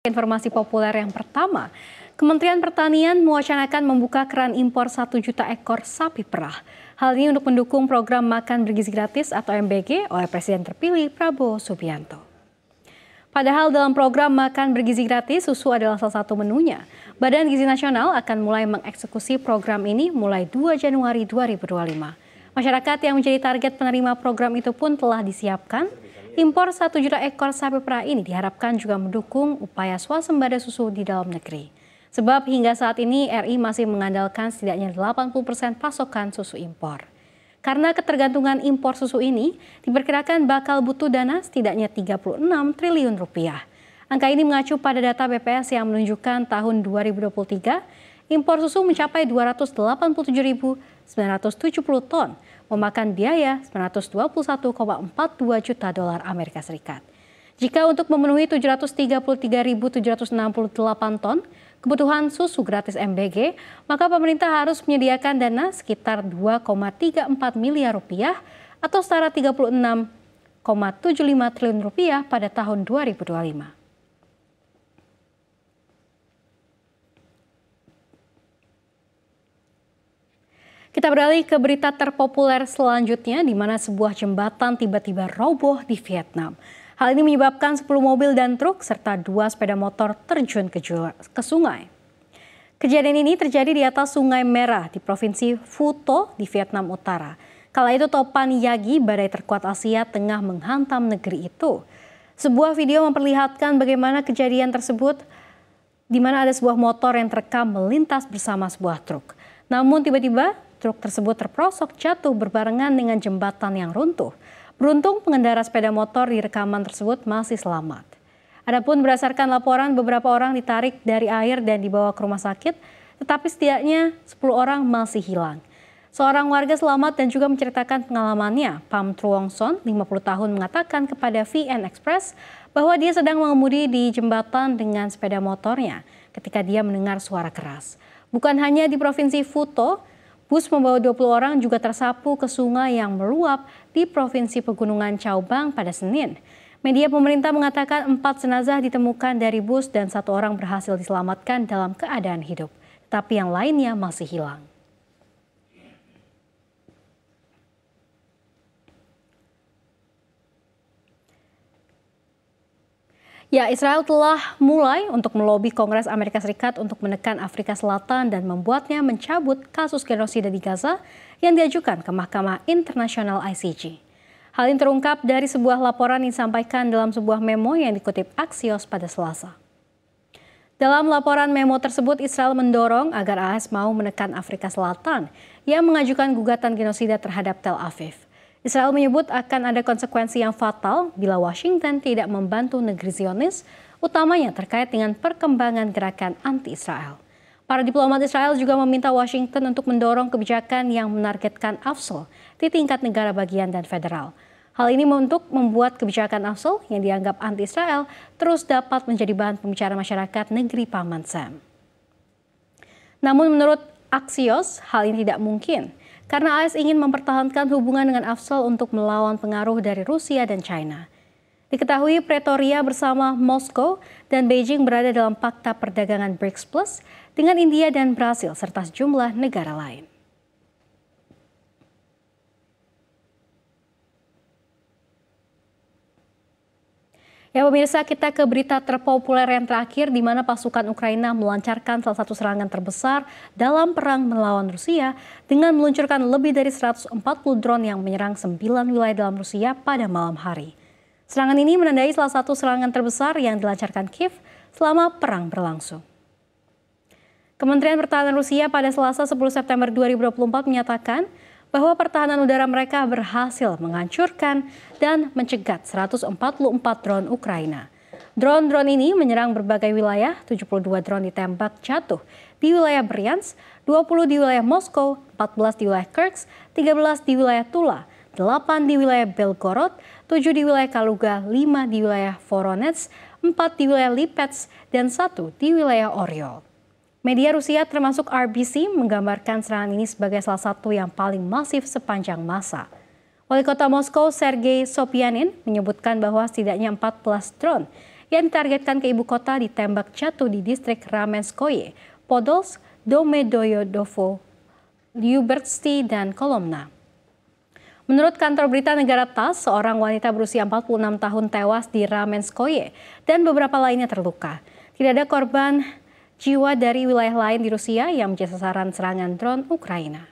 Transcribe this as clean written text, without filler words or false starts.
Informasi populer yang pertama, Kementerian Pertanian mewacanakan membuka keran impor 1 juta ekor sapi perah. Hal ini untuk mendukung program makan bergizi gratis atau MBG oleh Presiden terpilih Prabowo Subianto. Padahal dalam program makan bergizi gratis, susu adalah salah satu menunya. Badan Gizi Nasional akan mulai mengeksekusi program ini mulai 2 Januari 2025. Masyarakat yang menjadi target penerima program itu pun telah disiapkan. Impor 1 juta ekor sapi perah ini diharapkan juga mendukung upaya swasembada susu di dalam negeri. Sebab hingga saat ini RI masih mengandalkan setidaknya 80% pasokan susu impor. Karena ketergantungan impor susu ini diperkirakan bakal butuh dana setidaknya 36 triliun rupiah. Angka ini mengacu pada data BPS yang menunjukkan tahun 2023 impor susu mencapai 287.970 ton, memakan biaya 921,42 juta dolar Amerika Serikat. Jika untuk memenuhi 733.768 ton kebutuhan susu gratis MBG, maka pemerintah harus menyediakan dana sekitar 2,34 miliar rupiah atau setara 36,75 triliun rupiah pada tahun 2025. Kita beralih ke berita terpopuler selanjutnya, di mana sebuah jembatan tiba-tiba roboh di Vietnam. Hal ini menyebabkan 10 mobil dan truk serta 2 sepeda motor terjun ke sungai. Kejadian ini terjadi di atas Sungai Merah di Provinsi Phu Tho di Vietnam Utara. Kala itu topan Yagi, badai terkuat Asia, tengah menghantam negeri itu. Sebuah video memperlihatkan bagaimana kejadian tersebut, di mana ada sebuah motor yang terekam melintas bersama sebuah truk. Namun tiba-tiba truk tersebut terperosok jatuh berbarengan dengan jembatan yang runtuh. Beruntung pengendara sepeda motor di rekaman tersebut masih selamat. Adapun berdasarkan laporan, beberapa orang ditarik dari air dan dibawa ke rumah sakit, tetapi setidaknya 10 orang masih hilang. Seorang warga selamat dan juga menceritakan pengalamannya. Pham Truong Son, 50 tahun, mengatakan kepada VN Express bahwa dia sedang mengemudi di jembatan dengan sepeda motornya ketika dia mendengar suara keras. Bukan hanya di Provinsi Phu Tho, bus membawa 20 orang juga tersapu ke sungai yang meluap di Provinsi Pegunungan Cao Bang pada Senin. Media pemerintah mengatakan 4 jenazah ditemukan dari bus dan 1 orang berhasil diselamatkan dalam keadaan hidup, tapi yang lainnya masih hilang. Ya, Israel telah mulai untuk melobi Kongres Amerika Serikat untuk menekan Afrika Selatan dan membuatnya mencabut kasus genosida di Gaza yang diajukan ke Mahkamah Internasional ICJ. Hal ini terungkap dari sebuah laporan yang disampaikan dalam sebuah memo yang dikutip Axios pada Selasa. Dalam laporan memo tersebut, Israel mendorong agar AS mau menekan Afrika Selatan yang mengajukan gugatan genosida terhadap Tel Aviv. Israel menyebut akan ada konsekuensi yang fatal bila Washington tidak membantu negeri Zionis, utamanya terkait dengan perkembangan gerakan anti-Israel. Para diplomat Israel juga meminta Washington untuk mendorong kebijakan yang menargetkan AFSL di tingkat negara bagian dan federal. Hal ini untuk membuat kebijakan AFSL yang dianggap anti-Israel terus dapat menjadi bahan pembicaraan masyarakat negeri Paman Sam. Namun menurut Axios, hal ini tidak mungkin, karena AS ingin mempertahankan hubungan dengan AFSL untuk melawan pengaruh dari Rusia dan China. Diketahui Pretoria bersama Moskow dan Beijing berada dalam Fakta Perdagangan BRICS Plus dengan India dan Brasil serta sejumlah negara lain. Ya pemirsa, kita ke berita terpopuler yang terakhir, di mana pasukan Ukraina melancarkan salah satu serangan terbesar dalam perang melawan Rusia dengan meluncurkan lebih dari 140 drone yang menyerang 9 wilayah dalam Rusia pada malam hari. Serangan ini menandai salah satu serangan terbesar yang dilancarkan Kiev selama perang berlangsung. Kementerian Pertahanan Rusia pada Selasa 10 September 2024 menyatakan bahwa pertahanan udara mereka berhasil menghancurkan dan mencegat 144 drone Ukraina. Drone-drone ini menyerang berbagai wilayah, 72 drone ditembak jatuh di wilayah Bryansk, 20 di wilayah Moskow, 14 di wilayah Kursk, 13 di wilayah Tula, 8 di wilayah Belgorod, 7 di wilayah Kaluga, 5 di wilayah Voronezh, 4 di wilayah Lipetsk, dan 1 di wilayah Oryol. Media Rusia termasuk RBC menggambarkan serangan ini sebagai salah satu yang paling masif sepanjang masa. Wali Kota Moskow Sergei Sobyanin menyebutkan bahwa setidaknya 14 drone yang ditargetkan ke ibu kota ditembak jatuh di distrik Ramenskoye, Podolsk, Domodedovo, Lyubertsky, dan Kolomna. Menurut kantor berita negara TASS, seorang wanita berusia 46 tahun tewas di Ramenskoye dan beberapa lainnya terluka. Tidak ada korban jiwa dari wilayah lain di Rusia yang menjadi sasaran serangan drone Ukraina.